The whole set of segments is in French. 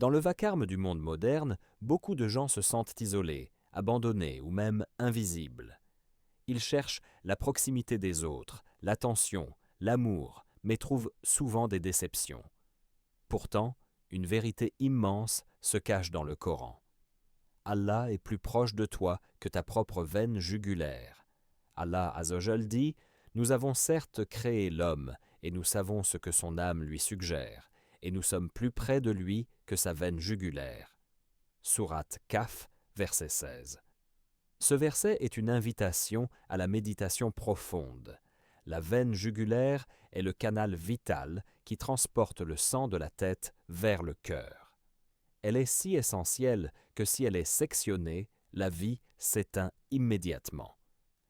Dans le vacarme du monde moderne, beaucoup de gens se sentent isolés, abandonnés ou même invisibles. Ils cherchent la proximité des autres, l'attention, l'amour, mais trouvent souvent des déceptions. Pourtant, une vérité immense se cache dans le Coran. Allah est plus proche de toi que ta propre veine jugulaire. Allah Azzawajal dit « Nous avons certes créé l'homme, et nous savons ce que son âme lui suggère, et nous sommes plus près de lui que sa veine jugulaire. » Sourate Kahf, verset 16. Ce verset est une invitation à la méditation profonde. La veine jugulaire est le canal vital qui transporte le sang de la tête vers le cœur. Elle est si essentielle que si elle est sectionnée, la vie s'éteint immédiatement.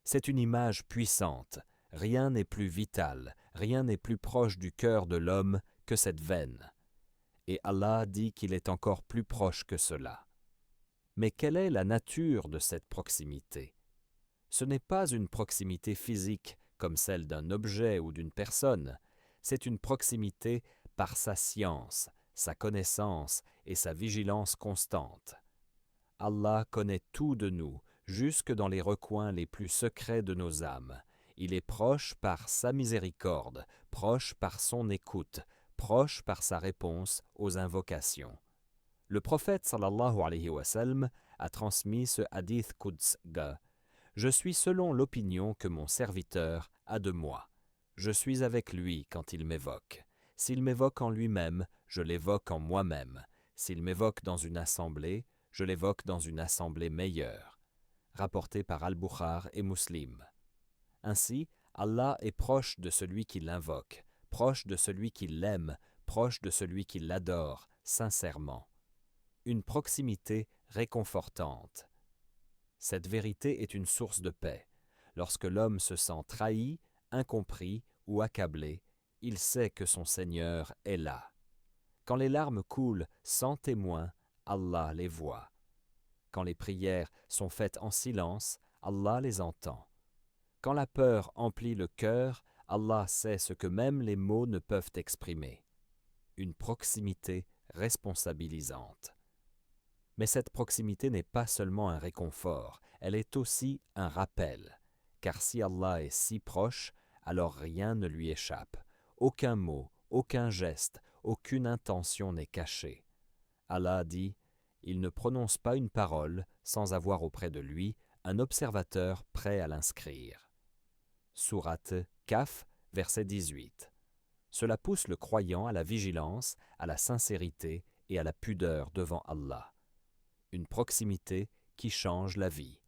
C'est une image puissante. Rien n'est plus vital, rien n'est plus proche du cœur de l'homme que cette veine. Et Allah dit qu'il est encore plus proche que cela. Mais quelle est la nature de cette proximité? Ce n'est pas une proximité physique comme celle d'un objet ou d'une personne, c'est une proximité par sa science, sa connaissance et sa vigilance constante. Allah connaît tout de nous, jusque dans les recoins les plus secrets de nos âmes. Il est proche par sa miséricorde, proche par son écoute, proche par sa réponse aux invocations. Le prophète sallallahu alayhi wa sallam a transmis ce hadith qudsga. Je suis selon l'opinion que mon serviteur a de moi. Je suis avec lui quand il m'évoque. S'il m'évoque en lui-même, je l'évoque en moi-même. S'il m'évoque dans une assemblée, je l'évoque dans une assemblée meilleure. Rapporté par Al-Bukhari et Muslim. Ainsi, Allah est proche de celui qui l'invoque, proche de celui qui l'aime, proche de celui qui l'adore, sincèrement. Une proximité réconfortante. Cette vérité est une source de paix. Lorsque l'homme se sent trahi, incompris ou accablé, il sait que son Seigneur est là. Quand les larmes coulent sans témoin, Allah les voit. Quand les prières sont faites en silence, Allah les entend. Quand la peur emplit le cœur, Allah sait ce que même les mots ne peuvent exprimer. Une proximité responsabilisante. Mais cette proximité n'est pas seulement un réconfort, elle est aussi un rappel. Car si Allah est si proche, alors rien ne lui échappe. Aucun mot, aucun geste, aucune intention n'est caché. Allah dit « Il ne prononce pas une parole sans avoir auprès de lui un observateur prêt à l'inscrire. » Sourate Kahf, verset 18. Cela pousse le croyant à la vigilance, à la sincérité et à la pudeur devant Allah. Une proximité qui change la vie.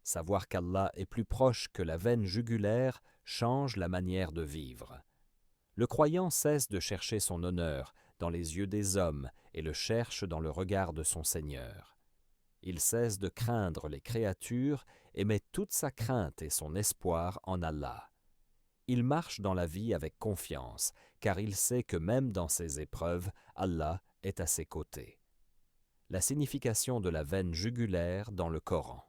Savoir qu'Allah est plus proche que la veine jugulaire change la manière de vivre. Le croyant cesse de chercher son honneur dans les yeux des hommes et le cherche dans le regard de son Seigneur. Il cesse de craindre les créatures et met toute sa crainte et son espoir en Allah. Il marche dans la vie avec confiance, car il sait que même dans ses épreuves, Allah est à ses côtés. La signification de la veine jugulaire dans le Coran.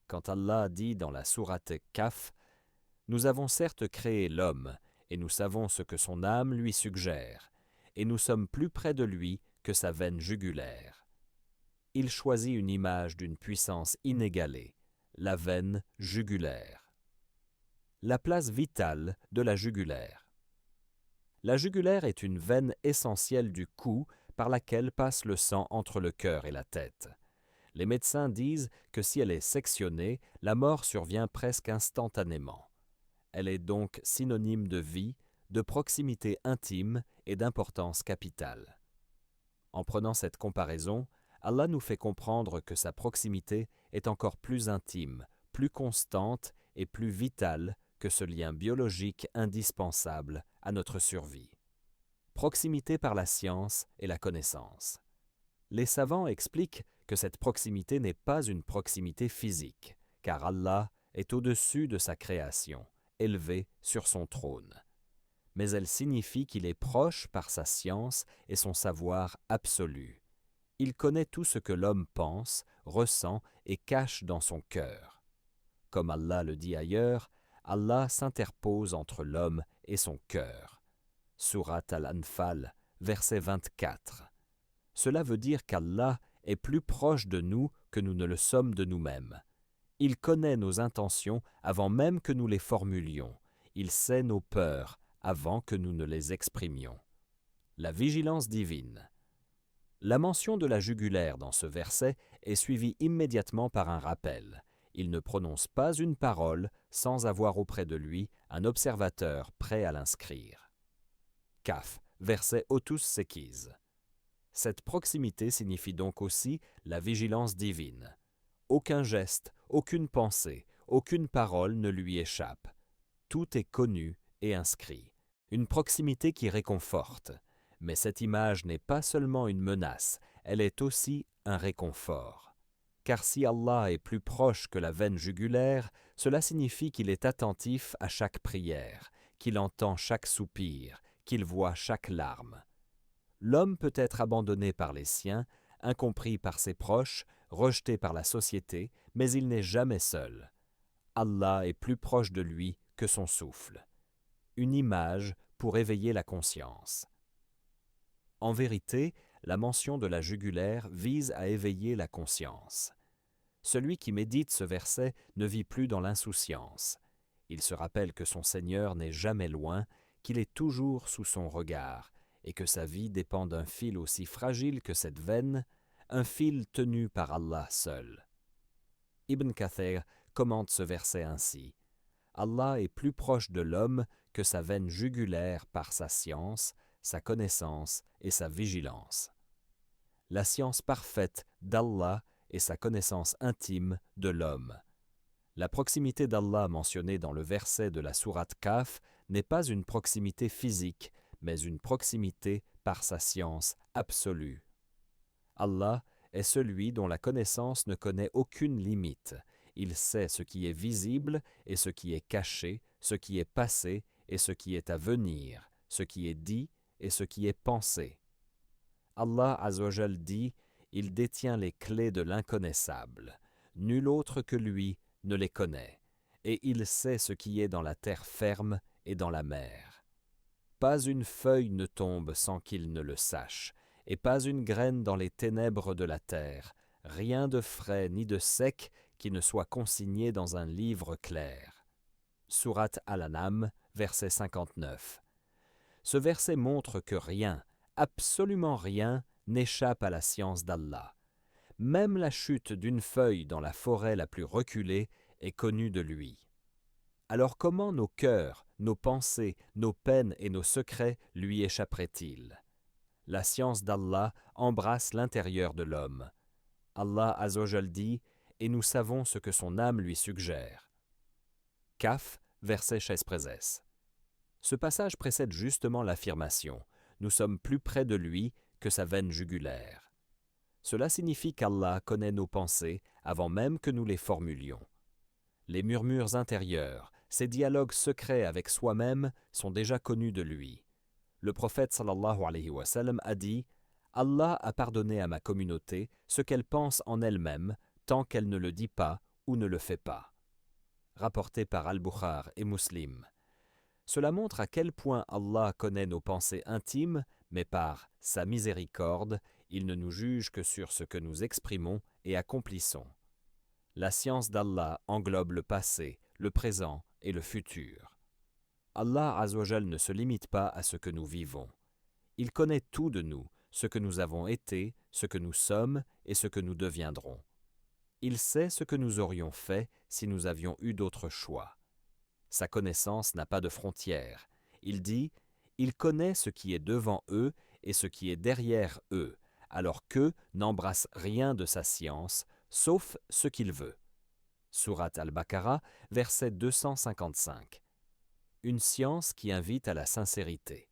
Quand Allah dit dans la sourate Kahf, « Nous avons certes créé l'homme, et nous savons ce que son âme lui suggère, et nous sommes plus près de lui que sa veine jugulaire. » Il choisit une image d'une puissance inégalée, la veine jugulaire. La place vitale de la jugulaire. La jugulaire est une veine essentielle du cou par laquelle passe le sang entre le cœur et la tête. Les médecins disent que si elle est sectionnée, la mort survient presque instantanément. Elle est donc synonyme de vie, de proximité intime et d'importance capitale. En prenant cette comparaison, Allah nous fait comprendre que sa proximité est encore plus intime, plus constante et plus vitale que ce lien biologique indispensable à notre survie. Proximité par la science et la connaissance. Les savants expliquent que cette proximité n'est pas une proximité physique, car Allah est au-dessus de sa création, élevé sur son trône. Mais elle signifie qu'il est proche par sa science et son savoir absolu. Il connaît tout ce que l'homme pense, ressent et cache dans son cœur. Comme Allah le dit ailleurs, Allah s'interpose entre l'homme et son cœur. Sourate Al-Anfal, verset 24. Cela veut dire qu'Allah est plus proche de nous que nous ne le sommes de nous-mêmes. Il connaît nos intentions avant même que nous les formulions. Il sait nos peurs avant que nous ne les exprimions. La vigilance divine. La mention de la jugulaire dans ce verset est suivie immédiatement par un rappel. Il ne prononce pas une parole sans avoir auprès de lui un observateur prêt à l'inscrire. Kaf, verset Otus Sekiz. Cette proximité signifie donc aussi la vigilance divine. Aucun geste, aucune pensée, aucune parole ne lui échappe. Tout est connu et inscrit. Une proximité qui réconforte. Mais cette image n'est pas seulement une menace, elle est aussi un réconfort. Car si Allah est plus proche que la veine jugulaire, cela signifie qu'il est attentif à chaque prière, qu'il entend chaque soupir, qu'il voit chaque larme. L'homme peut être abandonné par les siens, incompris par ses proches, rejeté par la société, mais il n'est jamais seul. Allah est plus proche de lui que son souffle. Une image pour éveiller la conscience. En vérité, la mention de la jugulaire vise à éveiller la conscience. Celui qui médite ce verset ne vit plus dans l'insouciance. Il se rappelle que son Seigneur n'est jamais loin, qu'il est toujours sous son regard, et que sa vie dépend d'un fil aussi fragile que cette veine, un fil tenu par Allah seul. Ibn Kathir commente ce verset ainsi. Allah est plus proche de l'homme que sa veine jugulaire par sa science, sa connaissance et sa vigilance. La science parfaite d'Allah et sa connaissance intime de l'homme. La proximité d'Allah mentionnée dans le verset de la sourate Kaf n'est pas une proximité physique, mais une proximité par sa science absolue. Allah est celui dont la connaissance ne connaît aucune limite. Il sait ce qui est visible et ce qui est caché, ce qui est passé et ce qui est à venir, ce qui est dit et ce qui est pensé. Allah Azzawajal dit « Il détient les clés de l'inconnaissable. Nul autre que lui ne les connaît. Et il sait ce qui est dans la terre ferme et dans la mer. Pas une feuille ne tombe sans qu'il ne le sache, et pas une graine dans les ténèbres de la terre, rien de frais ni de sec qui ne soit consigné dans un livre clair. » Sourate Al-An'am, verset 59. Ce verset montre que rien, absolument rien, n'échappe à la science d'Allah. Même la chute d'une feuille dans la forêt la plus reculée est connue de lui. Alors comment nos cœurs, nos pensées, nos peines et nos secrets lui échapperaient-ils? La science d'Allah embrasse l'intérieur de l'homme. Allah Azzawajal dit « Et nous savons ce que son âme lui suggère. » Kaf, verset Chesprezes. Ce passage précède justement l'affirmation « Nous sommes plus près de lui que sa veine jugulaire ». Cela signifie qu'Allah connaît nos pensées avant même que nous les formulions. Les murmures intérieurs, ces dialogues secrets avec soi-même sont déjà connus de lui. Le prophète sallallahu alayhi wa sallam a dit « Allah a pardonné à ma communauté ce qu'elle pense en elle-même tant qu'elle ne le dit pas ou ne le fait pas. » Rapporté par Al-Bukhari et Muslim. Cela montre à quel point Allah connaît nos pensées intimes, mais par sa miséricorde, il ne nous juge que sur ce que nous exprimons et accomplissons. La science d'Allah englobe le passé, le présent et le futur. Allah Azzawajal ne se limite pas à ce que nous vivons. Il connaît tout de nous, ce que nous avons été, ce que nous sommes et ce que nous deviendrons. Il sait ce que nous aurions fait si nous avions eu d'autres choix. Sa connaissance n'a pas de frontières. Il dit « Il connaît ce qui est devant eux et ce qui est derrière eux, alors qu'eux n'embrassent rien de sa science, sauf ce qu'il veut. » Sourate Al-Baqarah, verset 255. Une science qui invite à la sincérité.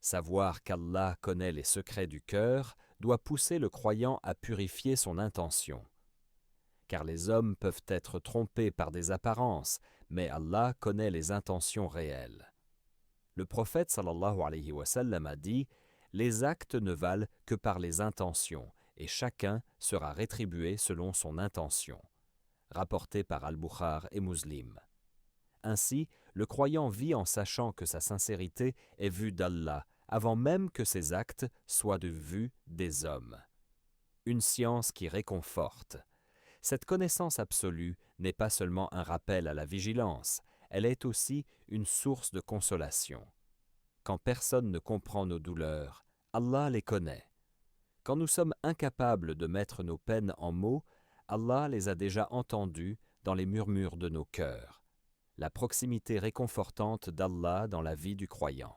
Savoir qu'Allah connaît les secrets du cœur doit pousser le croyant à purifier son intention. Car les hommes peuvent être trompés par des apparences, mais Allah connaît les intentions réelles. Le prophète sallallahu alayhi wa sallam a dit « Les actes ne valent que par les intentions, et chacun sera rétribué selon son intention. » Rapporté par Al-Bukhari et Muslim. Ainsi, le croyant vit en sachant que sa sincérité est vue d'Allah, avant même que ses actes soient de vue des hommes. Une science qui réconforte. Cette connaissance absolue n'est pas seulement un rappel à la vigilance, elle est aussi une source de consolation. Quand personne ne comprend nos douleurs, Allah les connaît. Quand nous sommes incapables de mettre nos peines en mots, Allah les a déjà entendues dans les murmures de nos cœurs. La proximité réconfortante d'Allah dans la vie du croyant.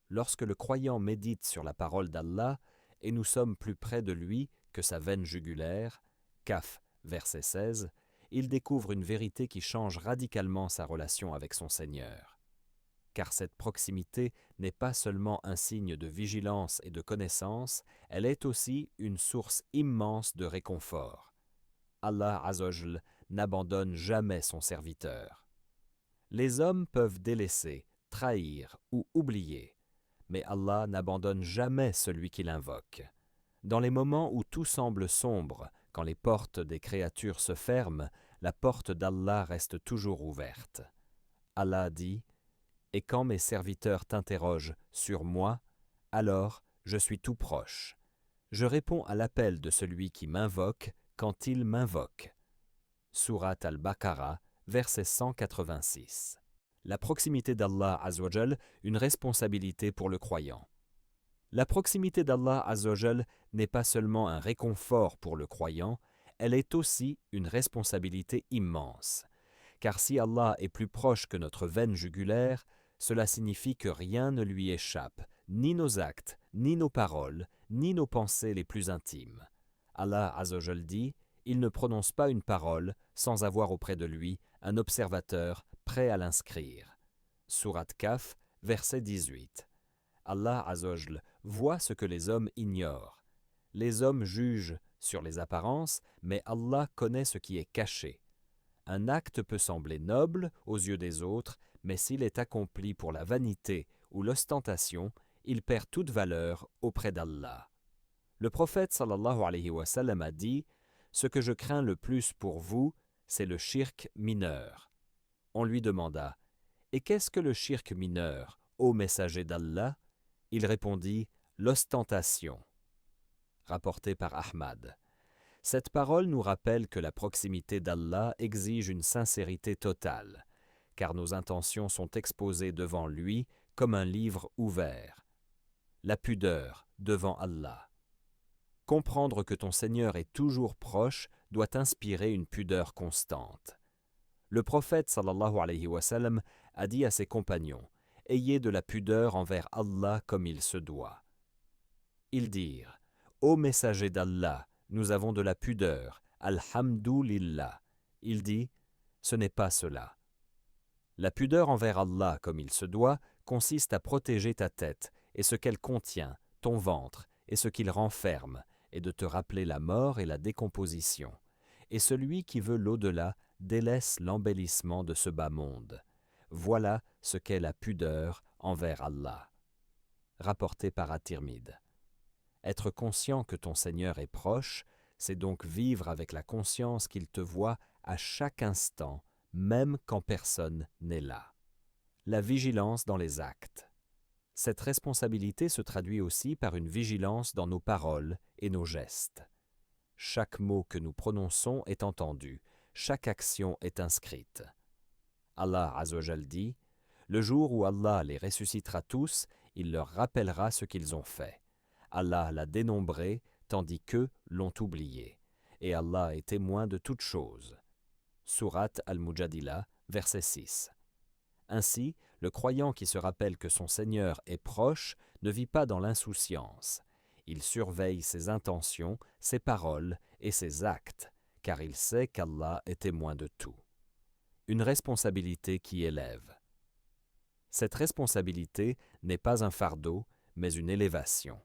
Lorsque le croyant médite sur la parole d'Allah, et nous sommes plus près de lui que sa veine jugulaire, Kaf, verset 16, il découvre une vérité qui change radicalement sa relation avec son Seigneur. Car cette proximité n'est pas seulement un signe de vigilance et de connaissance, elle est aussi une source immense de réconfort. Allah Azzawajal n'abandonne jamais son serviteur. Les hommes peuvent délaisser, trahir ou oublier, mais Allah n'abandonne jamais celui qui l'invoque. Dans les moments où tout semble sombre, quand les portes des créatures se ferment, la porte d'Allah reste toujours ouverte. Allah dit « Et quand mes serviteurs t'interrogent sur moi, alors je suis tout proche. Je réponds à l'appel de celui qui m'invoque quand il m'invoque. » Sourate Al-Baqarah, verset 186. La proximité d'Allah Azzawajal, une responsabilité pour le croyant. La proximité d'Allah Azzawajal n'est pas seulement un réconfort pour le croyant, elle est aussi une responsabilité immense. Car si Allah est plus proche que notre veine jugulaire, cela signifie que rien ne lui échappe, ni nos actes, ni nos paroles, ni nos pensées les plus intimes. Allah Azzawajal dit « Il ne prononce pas une parole sans avoir auprès de lui un observateur prêt à l'inscrire. » Sourate Kaf, verset 18. Allah Azzawajal voit ce que les hommes ignorent. Les hommes jugent sur les apparences, mais Allah connaît ce qui est caché. Un acte peut sembler noble aux yeux des autres, mais s'il est accompli pour la vanité ou l'ostentation, il perd toute valeur auprès d'Allah. Le prophète sallallahu alayhi wa sallam a dit « Ce que je crains le plus pour vous, c'est le shirk mineur. » On lui demanda « Et qu'est-ce que le shirk mineur, ô messager d'Allah ?» Il répondit « L'ostentation. » Rapporté par Ahmad. Cette parole nous rappelle que la proximité d'Allah exige une sincérité totale, car nos intentions sont exposées devant lui comme un livre ouvert. La pudeur devant Allah. Comprendre que ton Seigneur est toujours proche doit inspirer une pudeur constante. Le prophète sallallahu alayhi wa sallam a dit à ses compagnons « Ayez de la pudeur envers Allah comme il se doit. » Ils dirent « Ô messager d'Allah, nous avons de la pudeur, alhamdulillah. » Il dit « Ce n'est pas cela. » La pudeur envers Allah comme il se doit consiste à protéger ta tête et ce qu'elle contient, ton ventre et ce qu'il renferme, et de te rappeler la mort et la décomposition. Et celui qui veut l'au-delà délaisse l'embellissement de ce bas monde. Voilà ce qu'est la pudeur envers Allah. Rapporté par At-Tirmidhi. Être conscient que ton Seigneur est proche, c'est donc vivre avec la conscience qu'il te voit à chaque instant, même quand personne n'est là. La vigilance dans les actes. Cette responsabilité se traduit aussi par une vigilance dans nos paroles et nos gestes. Chaque mot que nous prononçons est entendu, chaque action est inscrite. Allah Azzawajal dit « Le jour où Allah les ressuscitera tous, il leur rappellera ce qu'ils ont fait. Allah l'a dénombré, tandis qu'eux l'ont oublié. Et Allah est témoin de toutes choses. » Sourate Al-Mujadilah, verset 6. Ainsi, le croyant qui se rappelle que son Seigneur est proche ne vit pas dans l'insouciance. Il surveille ses intentions, ses paroles et ses actes, car il sait qu'Allah est témoin de tout. Une responsabilité qui élève. Cette responsabilité n'est pas un fardeau, mais une élévation,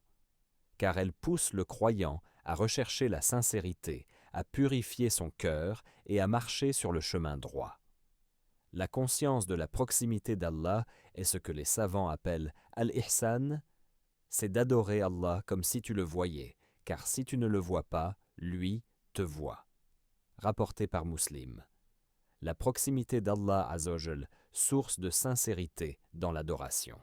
car elle pousse le croyant à rechercher la sincérité, à purifier son cœur et à marcher sur le chemin droit. La conscience de la proximité d'Allah est ce que les savants appellent al-ihsan, c'est d'adorer Allah comme si tu le voyais, car si tu ne le vois pas, lui te voit. Rapporté par Muslim. La proximité d'Allah Azzawajal, source de sincérité dans l'adoration.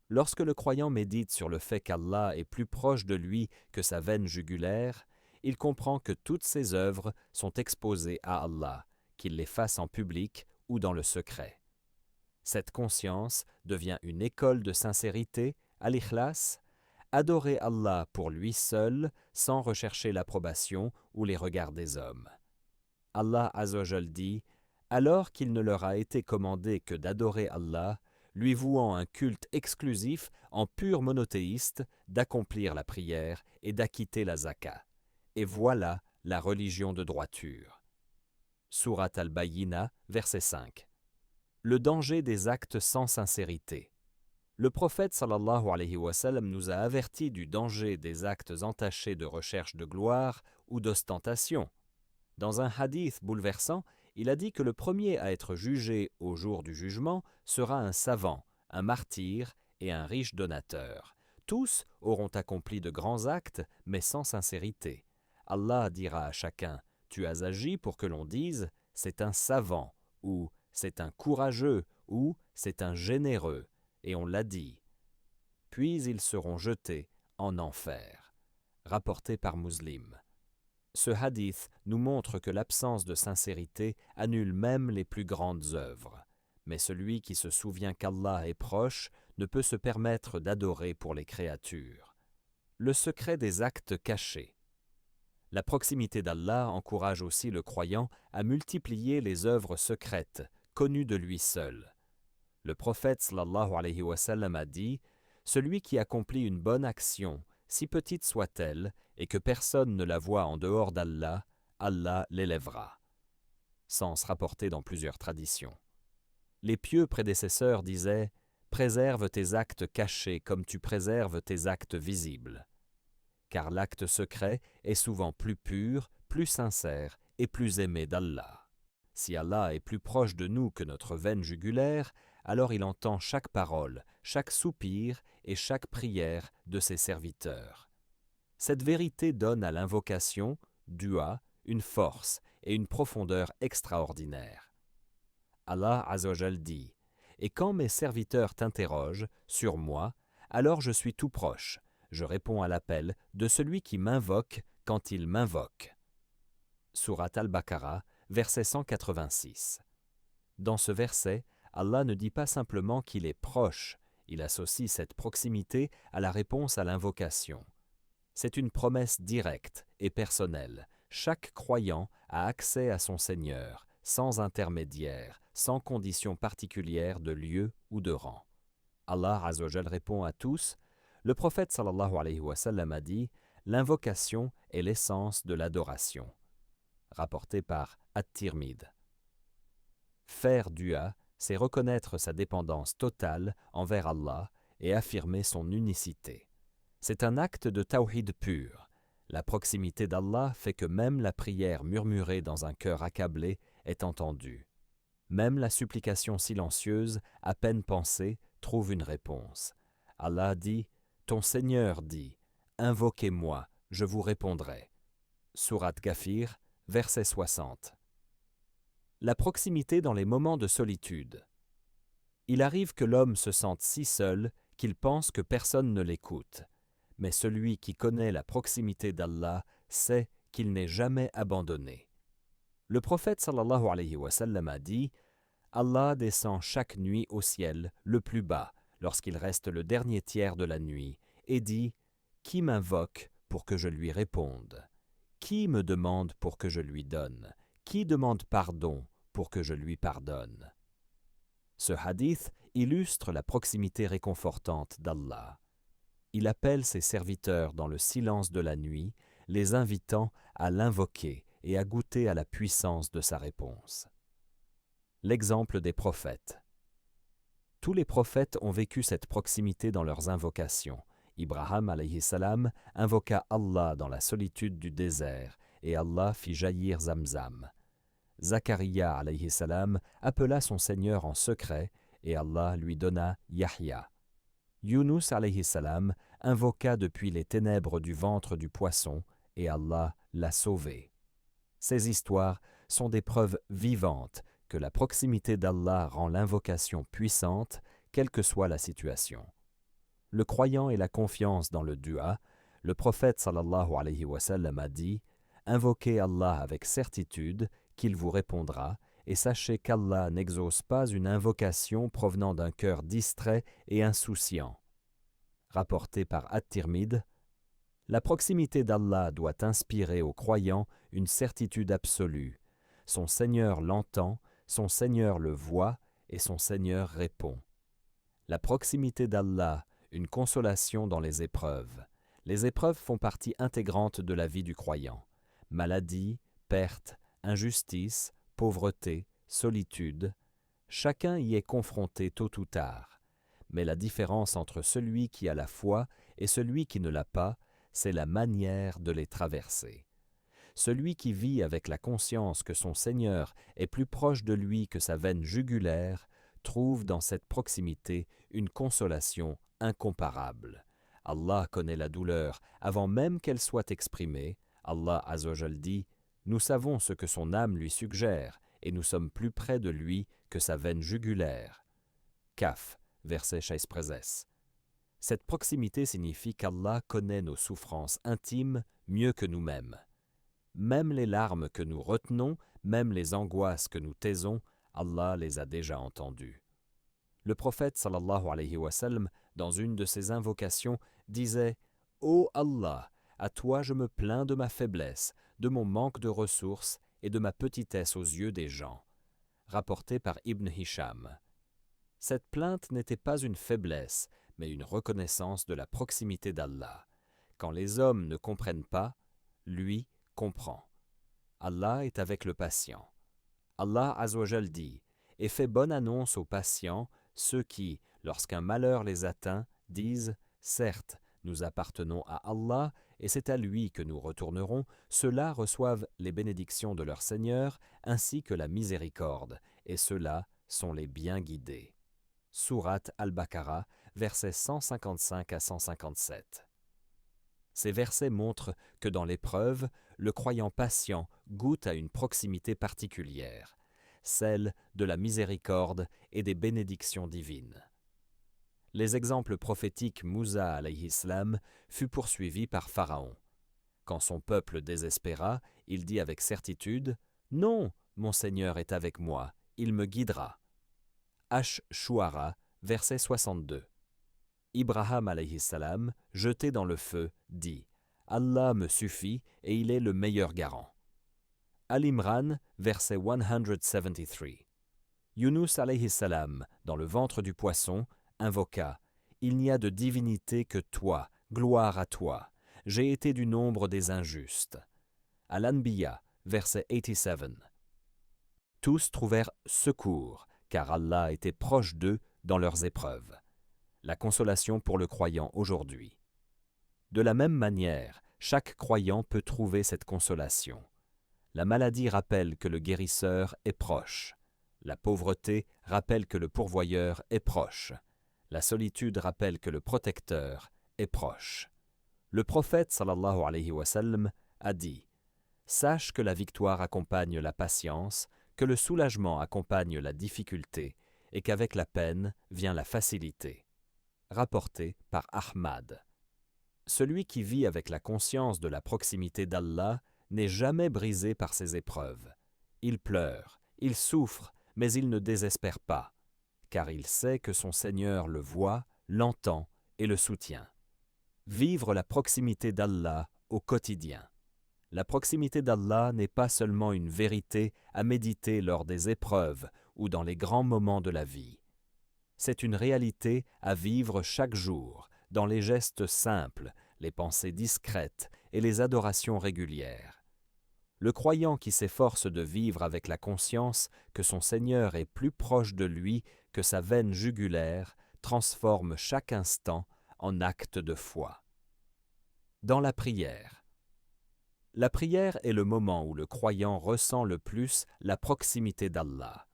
Lorsque le croyant médite sur le fait qu'Allah est plus proche de lui que sa veine jugulaire, il comprend que toutes ses œuvres sont exposées à Allah, qu'il les fasse en public ou dans le secret. Cette conscience devient une école de sincérité, al-ikhlas, adorer Allah pour lui seul sans rechercher l'approbation ou les regards des hommes. Allah Azzawajal dit « Alors qu'il ne leur a été commandé que d'adorer Allah, lui vouant un culte exclusif en pur monothéiste, d'accomplir la prière et d'acquitter la zakat. Et voilà la religion de droiture. » Surat al-Bayyina, verset 5. Le danger des actes sans sincérité. Le prophète sallallahu alayhi wa sallam nous a avertis du danger des actes entachés de recherche de gloire ou d'ostentation. Dans un hadith bouleversant, il a dit que le premier à être jugé au jour du jugement sera un savant, un martyr et un riche donateur. Tous auront accompli de grands actes, mais sans sincérité. Allah dira à chacun « Tu as agi pour que l'on dise « c'est un savant » ou « c'est un courageux » ou « c'est un généreux » et on l'a dit. Puis ils seront jetés en enfer. Rapporté par Muslim. Ce hadith nous montre que l'absence de sincérité annule même les plus grandes œuvres. Mais celui qui se souvient qu'Allah est proche ne peut se permettre d'adorer pour les créatures. Le secret des actes cachés. La proximité d'Allah encourage aussi le croyant à multiplier les œuvres secrètes, connues de lui seul. Le prophète sallallahu alayhi wa sallam a dit « Celui qui accomplit une bonne action, si petite soit-elle, et que personne ne la voit en dehors d'Allah, Allah l'élèvera. » Sens rapporté dans plusieurs traditions. Les pieux prédécesseurs disaient « Préserve tes actes cachés comme tu préserves tes actes visibles. » Car l'acte secret est souvent plus pur, plus sincère et plus aimé d'Allah. Si Allah est plus proche de nous que notre veine jugulaire, alors il entend chaque parole, chaque soupir et chaque prière de ses serviteurs. Cette vérité donne à l'invocation, dua, une force et une profondeur extraordinaires. Allah Azzawajal dit « Et quand mes serviteurs t'interrogent sur moi, alors je suis tout proche. Je réponds à l'appel de celui qui m'invoque quand il m'invoque. » Surat al-Baqarah, verset 186. Dans ce verset, Allah ne dit pas simplement qu'il est proche, il associe cette proximité à la réponse à l'invocation. C'est une promesse directe et personnelle. Chaque croyant a accès à son Seigneur, sans intermédiaire, sans condition particulière de lieu ou de rang. Allah Azzawajal répond à tous. Le prophète sallallahu alayhi wa sallam a dit « L'invocation est l'essence de l'adoration. » Rapporté par At-Tirmidh. Faire dua, c'est reconnaître sa dépendance totale envers Allah et affirmer son unicité. C'est un acte de tawhid pur. La proximité d'Allah fait que même la prière murmurée dans un cœur accablé est entendue. Même la supplication silencieuse, à peine pensée, trouve une réponse. Allah dit « Ton Seigneur dit, invoquez-moi, je vous répondrai. » Surat Ghafir, verset 60. La proximité dans les moments de solitude. Il arrive que l'homme se sente si seul qu'il pense que personne ne l'écoute. Mais celui qui connaît la proximité d'Allah sait qu'il n'est jamais abandonné. Le prophète sallallahu alayhi wa sallam a dit « Allah descend chaque nuit au ciel le plus bas, lorsqu'il reste le dernier tiers de la nuit, et dit « Qui m'invoque pour que je lui réponde ? Qui me demande pour que je lui donne ? Qui demande pardon pour que je lui pardonne ?» Ce hadith illustre la proximité réconfortante d'Allah. Il appelle ses serviteurs dans le silence de la nuit, les invitant à l'invoquer et à goûter à la puissance de sa réponse. L'exemple des prophètes. Tous les prophètes ont vécu cette proximité dans leurs invocations. Ibrahim alayhi salam invoqua Allah dans la solitude du désert et Allah fit jaillir Zamzam. Zacharia alayhi salam appela son Seigneur en secret et Allah lui donna Yahya. Yunus alayhi salam invoqua depuis les ténèbres du ventre du poisson et Allah l'a sauvé. Ces histoires sont des preuves vivantes que la proximité d'Allah rend l'invocation puissante, quelle que soit la situation. Le croyant et la confiance dans le dua, le prophète sallallahu alayhi wa sallam a dit « Invoquez Allah avec certitude qu'il vous répondra et sachez qu'Allah n'exauce pas une invocation provenant d'un cœur distrait et insouciant. » Rapporté par At-Tirmidh, la proximité d'Allah doit inspirer au croyant une certitude absolue. Son Seigneur l'entend, son Seigneur le voit et son Seigneur répond. La proximité d'Allah, une consolation dans les épreuves. Les épreuves font partie intégrante de la vie du croyant. Maladie, perte, injustice, pauvreté, solitude, chacun y est confronté tôt ou tard. Mais la différence entre celui qui a la foi et celui qui ne l'a pas, c'est la manière de les traverser. Celui qui vit avec la conscience que son Seigneur est plus proche de lui que sa veine jugulaire, trouve dans cette proximité une consolation incomparable. Allah connaît la douleur avant même qu'elle soit exprimée. Allah Azzawajal dit « Nous savons ce que son âme lui suggère et nous sommes plus près de lui que sa veine jugulaire. » Kaf, verset Shaïs-Prezès. Cette proximité signifie qu'Allah connaît nos souffrances intimes mieux que nous-mêmes. Même les larmes que nous retenons, même les angoisses que nous taisons, Allah les a déjà entendues. Le prophète sallallahu alayhi wa sallam, dans une de ses invocations, disait « Ô Allah, à toi je me plains de ma faiblesse, de mon manque de ressources et de ma petitesse aux yeux des gens. » Rapporté par Ibn Hisham. Cette plainte n'était pas une faiblesse, mais une reconnaissance de la proximité d'Allah. Quand les hommes ne comprennent pas, lui comprend. Allah est avec le patient. Allah Azzawajal dit « Et fait bonne annonce aux patients, ceux qui, lorsqu'un malheur les atteint, disent « Certes, nous appartenons à Allah et c'est à lui que nous retournerons », ceux-là reçoivent les bénédictions de leur Seigneur ainsi que la miséricorde, et ceux-là sont les bien guidés. Sourate Al-Baqarah, versets 155 à 157. Ces versets montrent que dans l'épreuve, le croyant patient goûte à une proximité particulière, celle de la miséricorde et des bénédictions divines. Les exemples prophétiques Moussa alayhi salam fut poursuivi par Pharaon. Quand son peuple désespéra, il dit avec certitude « Non, mon Seigneur est avec moi, il me guidera. » Ash-Shu'ara, verset 62. Ibrahim alayhi salam, jeté dans le feu, dit « Allah me suffit et il est le meilleur garant. » Al-Imran, verset 173. Yunus alayhi salam, dans le ventre du poisson, invoqua « Il n'y a de divinité que toi, gloire à toi. J'ai été du nombre des injustes. » Al-Anbiya, verset 87. Tous trouvèrent secours, car Allah était proche d'eux dans leurs épreuves. La consolation pour le croyant aujourd'hui. De la même manière, chaque croyant peut trouver cette consolation. La maladie rappelle que le guérisseur est proche. La pauvreté rappelle que le pourvoyeur est proche. La solitude rappelle que le protecteur est proche. Le prophète sallallahu alayhi wa sallam a dit « Sache que la victoire accompagne la patience, que le soulagement accompagne la difficulté et qu'avec la peine vient la facilité. » Rapporté par Ahmad. Celui qui vit avec la conscience de la proximité d'Allah n'est jamais brisé par ses épreuves. Il pleure, il souffre, mais il ne désespère pas, car il sait que son Seigneur le voit, l'entend et le soutient. Vivre la proximité d'Allah au quotidien. La proximité d'Allah n'est pas seulement une vérité à méditer lors des épreuves ou dans les grands moments de la vie. C'est une réalité à vivre chaque jour, dans les gestes simples, les pensées discrètes et les adorations régulières. Le croyant qui s'efforce de vivre avec la conscience que son Seigneur est plus proche de lui que sa veine jugulaire transforme chaque instant en acte de foi. Dans la prière. La prière est le moment où le croyant ressent le plus la proximité d'Allah.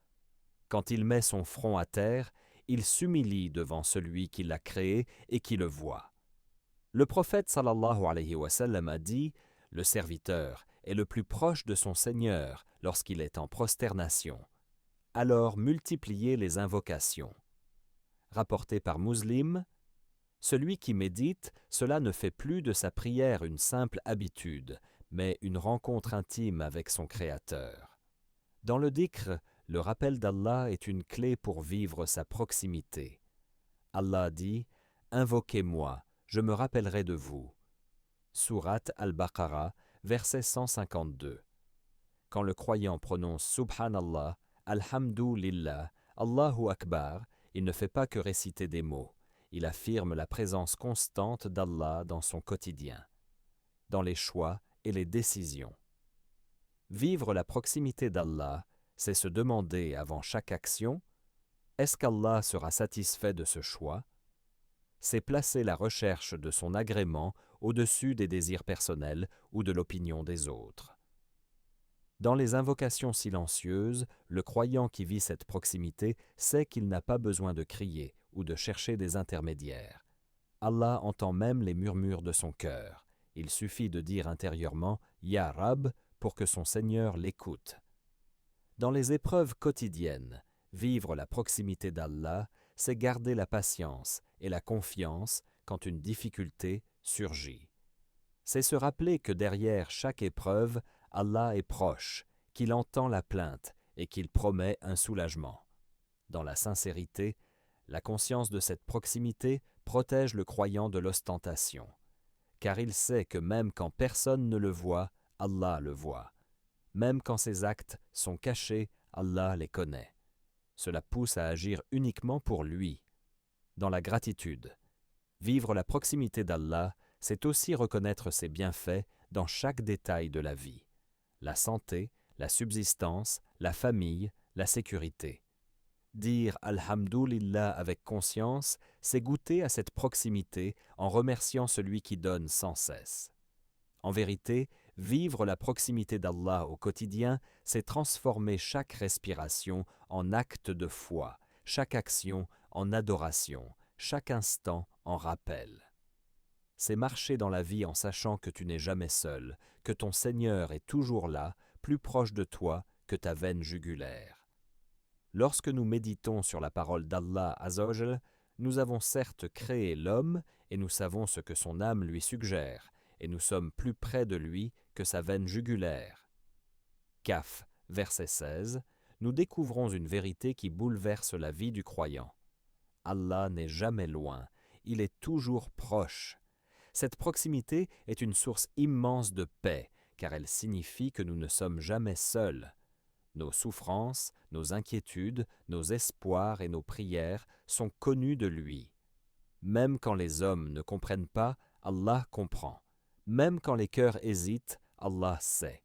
Quand il met son front à terre, il s'humilie devant celui qui l'a créé et qui le voit. Le prophète sallallahu alayhi wa sallam a dit « Le serviteur est le plus proche de son Seigneur lorsqu'il est en prosternation. Alors multipliez les invocations. » Rapporté par Muslim, Celui qui médite, cela ne fait plus de sa prière une simple habitude, mais une rencontre intime avec son Créateur. Dans le dhikr, le rappel d'Allah est une clé pour vivre sa proximité. Allah dit « Invoquez-moi, je me rappellerai de vous ». Sourate Al-Baqarah, verset 152. Quand le croyant prononce Subhanallah, Alhamdu Lillah, Allahu Akbar, il ne fait pas que réciter des mots. Il affirme la présence constante d'Allah dans son quotidien, dans les choix et les décisions. Vivre la proximité d'Allah, c'est se demander avant chaque action, est-ce qu'Allah sera satisfait de ce choix? C'est placer la recherche de son agrément au-dessus des désirs personnels ou de l'opinion des autres. Dans les invocations silencieuses, le croyant qui vit cette proximité sait qu'il n'a pas besoin de crier ou de chercher des intermédiaires. Allah entend même les murmures de son cœur. Il suffit de dire intérieurement « Ya Rab » pour que son Seigneur l'écoute. Dans les épreuves quotidiennes, vivre la proximité d'Allah, c'est garder la patience et la confiance quand une difficulté surgit. C'est se rappeler que derrière chaque épreuve, Allah est proche, qu'il entend la plainte et qu'il promet un soulagement. Dans la sincérité, la conscience de cette proximité protège le croyant de l'ostentation, car il sait que même quand personne ne le voit, Allah le voit. Même quand ses actes sont cachés, Allah les connaît. Cela pousse à agir uniquement pour lui. Dans la gratitude, vivre la proximité d'Allah, c'est aussi reconnaître ses bienfaits dans chaque détail de la vie. La santé, la subsistance, la famille, la sécurité. Dire Alhamdulillah avec conscience, c'est goûter à cette proximité en remerciant celui qui donne sans cesse. En vérité, vivre la proximité d'Allah au quotidien, c'est transformer chaque respiration en acte de foi, chaque action en adoration, chaque instant en rappel. C'est marcher dans la vie en sachant que tu n'es jamais seul, que ton Seigneur est toujours là, plus proche de toi que ta veine jugulaire. Lorsque nous méditons sur la parole d'Allah Azza wa Jal, nous avons certes créé l'homme et nous savons ce que son âme lui suggère, et nous sommes plus près de lui que sa veine jugulaire. Kaf, verset 16, nous découvrons une vérité qui bouleverse la vie du croyant. Allah n'est jamais loin, il est toujours proche. Cette proximité est une source immense de paix, car elle signifie que nous ne sommes jamais seuls. Nos souffrances, nos inquiétudes, nos espoirs et nos prières sont connus de lui. Même quand les hommes ne comprennent pas, Allah comprend. Même quand les cœurs hésitent, Allah sait.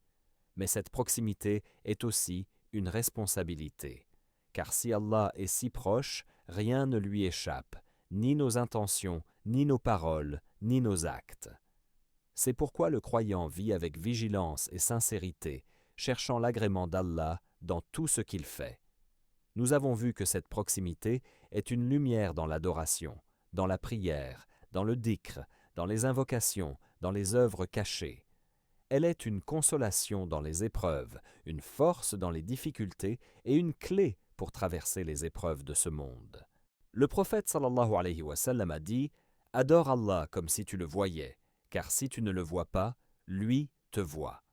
Mais cette proximité est aussi une responsabilité. Car si Allah est si proche, rien ne lui échappe, ni nos intentions, ni nos paroles, ni nos actes. C'est pourquoi le croyant vit avec vigilance et sincérité, cherchant l'agrément d'Allah dans tout ce qu'il fait. Nous avons vu que cette proximité est une lumière dans l'adoration, dans la prière, dans le dhikr, dans les invocations, dans les œuvres cachées. Elle est une consolation dans les épreuves, une force dans les difficultés et une clé pour traverser les épreuves de ce monde. Le prophète sallallahu alayhi wa sallam a dit « Adore Allah comme si tu le voyais, car si tu ne le vois pas, lui te voit. »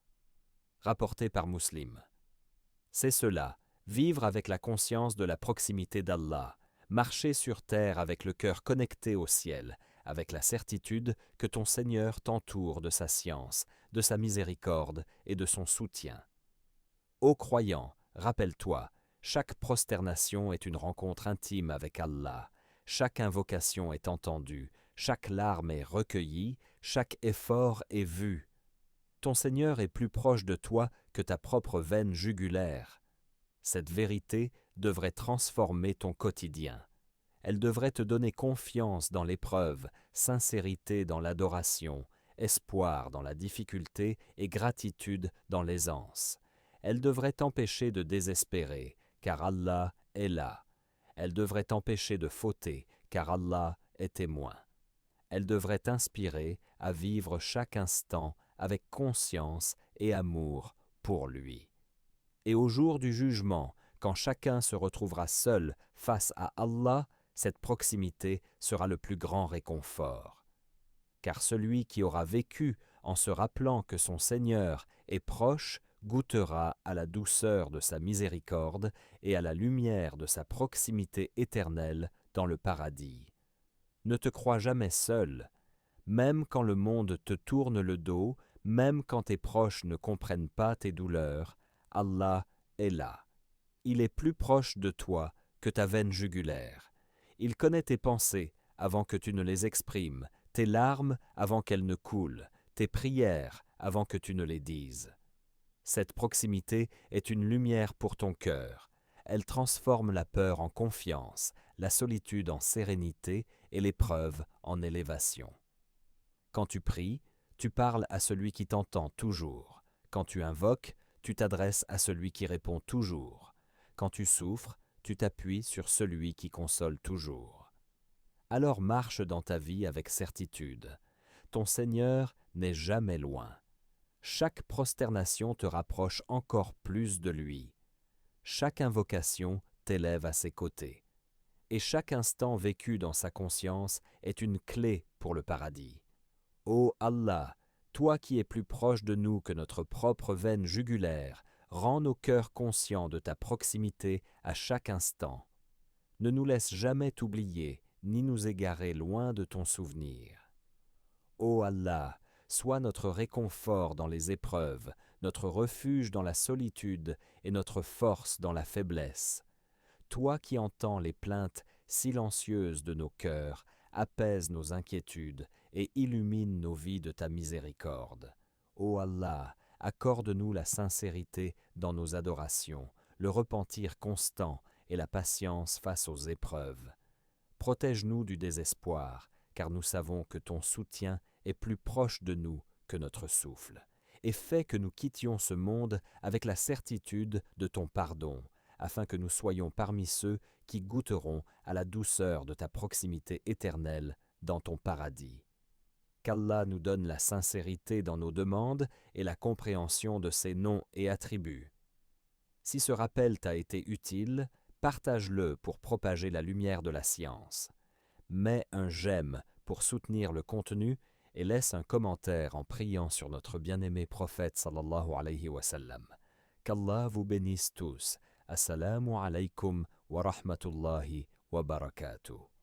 Rapporté par Muslim. C'est cela, vivre avec la conscience de la proximité d'Allah, marcher sur terre avec le cœur connecté au ciel, avec la certitude que ton Seigneur t'entoure de sa science, de sa miséricorde et de son soutien. Ô croyant, rappelle-toi, chaque prosternation est une rencontre intime avec Allah, chaque invocation est entendue, chaque larme est recueillie, chaque effort est vu. Ton Seigneur est plus proche de toi que ta propre veine jugulaire. Cette vérité devrait transformer ton quotidien. Elle devrait te donner confiance dans l'épreuve, sincérité dans l'adoration, espoir dans la difficulté et gratitude dans l'aisance. Elle devrait t'empêcher de désespérer, car Allah est là. Elle devrait t'empêcher de fauter, car Allah est témoin. Elle devrait t'inspirer à vivre chaque instant avec conscience et amour pour lui. Et au jour du jugement, quand chacun se retrouvera seul face à Allah, Cette proximité sera le plus grand réconfort. Car celui qui aura vécu en se rappelant que son Seigneur est proche goûtera à la douceur de sa miséricorde et à la lumière de sa proximité éternelle dans le paradis. Ne te crois jamais seul, même quand le monde te tourne le dos, même quand tes proches ne comprennent pas tes douleurs, Allah est là. Il est plus proche de toi que ta veine jugulaire. Il connaît tes pensées avant que tu ne les exprimes, tes larmes avant qu'elles ne coulent, tes prières avant que tu ne les dises. Cette proximité est une lumière pour ton cœur. Elle transforme la peur en confiance, la solitude en sérénité et l'épreuve en élévation. Quand tu pries, tu parles à celui qui t'entend toujours. Quand tu invoques, tu t'adresses à celui qui répond toujours. Quand tu souffres, tu t'appuies sur celui qui console toujours. Alors marche dans ta vie avec certitude. Ton Seigneur n'est jamais loin. Chaque prosternation te rapproche encore plus de lui. Chaque invocation t'élève à ses côtés. Et chaque instant vécu dans sa conscience est une clé pour le paradis. Ô Allah, toi qui es plus proche de nous que notre propre veine jugulaire, rends nos cœurs conscients de ta proximité à chaque instant. Ne nous laisse jamais t'oublier, ni nous égarer loin de ton souvenir. Ô Allah, sois notre réconfort dans les épreuves, notre refuge dans la solitude et notre force dans la faiblesse. Toi qui entends les plaintes silencieuses de nos cœurs, apaise nos inquiétudes et illumine nos vies de ta miséricorde. Ô Allah, accorde-nous la sincérité dans nos adorations, le repentir constant et la patience face aux épreuves. Protège-nous du désespoir, car nous savons que ton soutien est plus proche de nous que notre souffle, et fais que nous quittions ce monde avec la certitude de ton pardon, afin que nous soyons parmi ceux qui goûteront à la douceur de ta proximité éternelle dans ton paradis. Qu'Allah nous donne la sincérité dans nos demandes et la compréhension de ses noms et attributs. Si ce rappel t'a été utile, partage-le pour propager la lumière de la science. Mets un j'aime pour soutenir le contenu et laisse un commentaire en priant sur notre bien-aimé prophète sallallahu alayhi wa sallam. Qu'Allah vous bénisse tous. Assalamu alaykum wa rahmatullahi wa barakatuh.